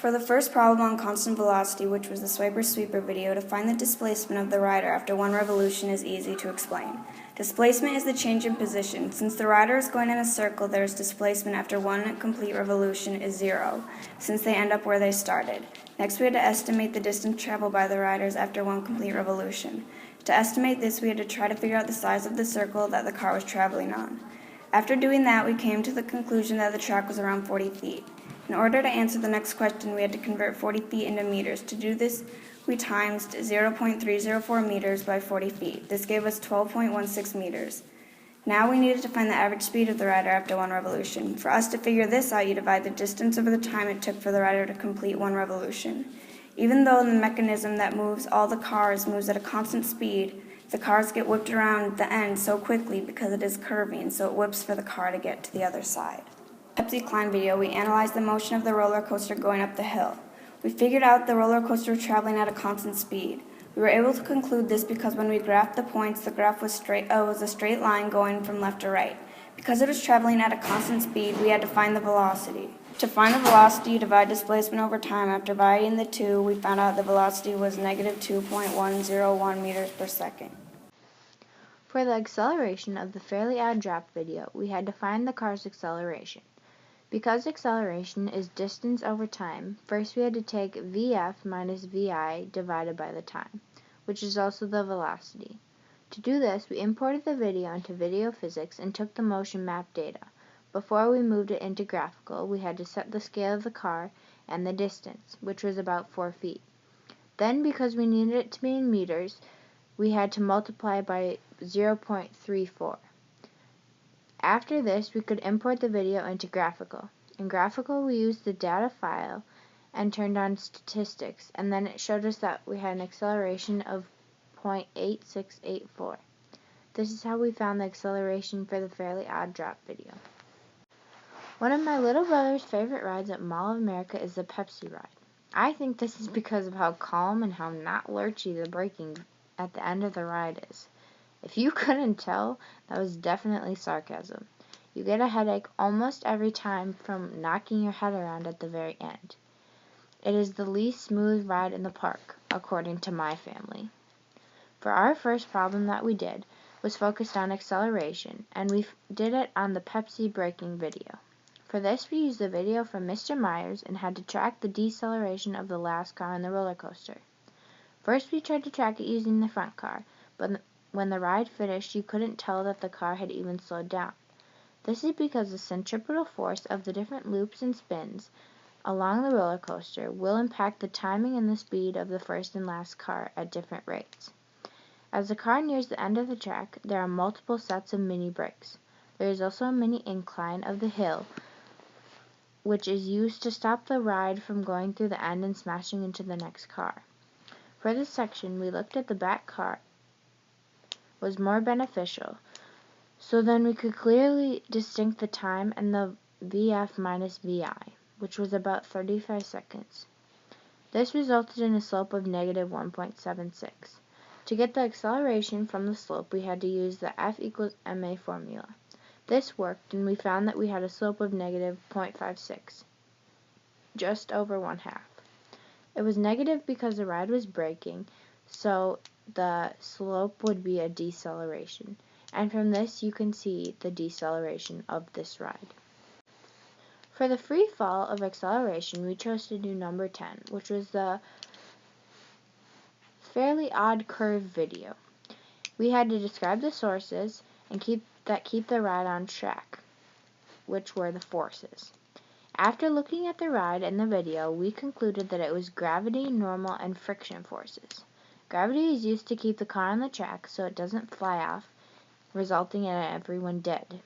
For the first problem on constant velocity, which was the Swiper Sweeper video, to find the displacement of the rider after one revolution is easy to explain. Displacement is the change in position. Since the rider is going in a circle, their displacement after one complete revolution is 0, since they end up where they started. Next, we had to estimate the distance traveled by the riders after one complete revolution. To estimate this, we had to try to figure out the size of the circle that the car was traveling on. After doing that, we came to the conclusion that the track was around 40 feet. In order to answer the next question, we had to convert 40 feet into meters. To do this, we times 0.304 meters by 40 feet. This gave us 12.16 meters. Now we needed to find the average speed of the rider after one revolution. For us to figure this out, you divide the distance over the time it took for the rider to complete one revolution. Even though the mechanism that moves all the cars moves at a constant speed, the cars get whipped around the end so quickly because it is curving, so it whips for the car to get to the other side. Pepsi Climb video, we analyzed the motion of the roller coaster going up the hill. We figured out the roller coaster was traveling at a constant speed. We were able to conclude this because when we graphed the points, the graph was a straight line going from left to right. Because it was traveling at a constant speed, we had to find the velocity. To find the velocity, divide displacement over time. After dividing the two, we found out the velocity was negative 2.101 meters per second. For the acceleration of the Fairly Odd Drop video, we had to find the car's acceleration. Because acceleration is distance over time, first we had to take Vf minus Vi divided by the time, which is also the velocity. To do this, we imported the video into Video Physics and took the motion map data. Before we moved it into graphical, we had to set the scale of the car and the distance, which was about 4 feet. Then, because we needed it to be in meters, we had to multiply by 0.34. After this, we could import the video into graphical. In graphical, we used the data file and turned on statistics, and then it showed us that we had an acceleration of 0.8684. This is how we found the acceleration for the Fairly Odd Drop video. One of my little brother's favorite rides at Mall of America is the Pepsi ride. I think this is because of how calm and how not lurchy the braking at the end of the ride is. If you couldn't tell, that was definitely sarcasm. You get a headache almost every time from knocking your head around at the very end. It is the least smooth ride in the park, according to my family. For our first problem that we did was focused on acceleration, and we did it on the Pepsi braking video. For this, we used the video from Mr. Myers and had to track the deceleration of the last car on the roller coaster. First, we tried to track it using the front car, but when the ride finished, you couldn't tell that the car had even slowed down. This is because the centripetal force of the different loops and spins along the roller coaster will impact the timing and the speed of the first and last car at different rates. As the car nears the end of the track, there are multiple sets of mini brakes. There is also a mini incline of the hill, which is used to stop the ride from going through the end and smashing into the next car. For this section, we looked at the back car was more beneficial, so then we could clearly distinct the time and the Vf minus Vi, which was about 35 seconds. This resulted in a slope of negative 1.76. To get the acceleration from the slope, we had to use the F equals ma formula. This worked, and we found that we had a slope of negative 0.56, just over 1/2. It was negative because the ride was braking, so the slope would be a deceleration. And from this, you can see the deceleration of this ride. For the free fall of acceleration, we chose to do number 10, which was the Fairly Odd Curve video. We had to describe the sources and keep the ride on track, which were the forces. After looking at the ride and the video, we concluded that it was gravity, normal, and friction forces. Gravity is used to keep the car on the track so it doesn't fly off, resulting in everyone dead.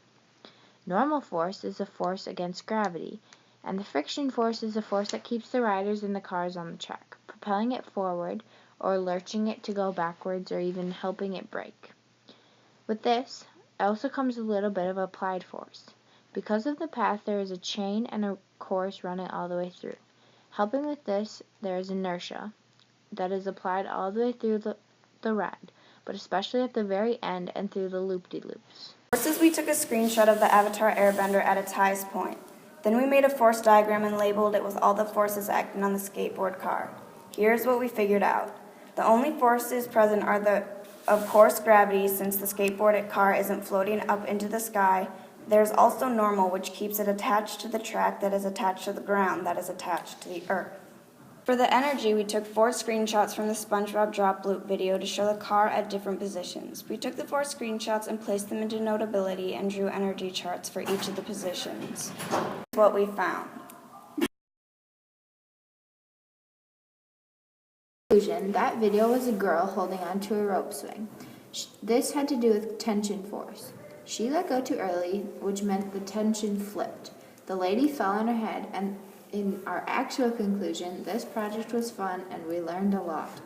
Normal force is a force against gravity, and the friction force is a force that keeps the riders and the cars on the track, propelling it forward or lurching it to go backwards or even helping it brake. With this also comes a little bit of applied force. Because of the path, there is a chain and a course running all the way through. Helping with this, there is inertia that is applied all the way through the ride, but especially at the very end and through the loop-de-loops. Forces, we took a screenshot of the Avatar Airbender at its highest point. Then we made a force diagram and labeled it with all the forces acting on the skateboard car. Here's what we figured out. The only forces present are of course, gravity, since the skateboard car isn't floating up into the sky. There's also normal, which keeps it attached to the track that is attached to the ground that is attached to the earth. For the energy, we took 4 screenshots from the SpongeBob Drop Loop video to show the car at different positions. We took the 4 screenshots and placed them into Notability and drew energy charts for each of the positions. Here's what we found. Conclusion, that video was a girl holding onto a rope swing. This had to do with tension force. She let go too early, which meant the tension flipped. The lady fell on her head, and in our actual conclusion, this project was fun and we learned a lot.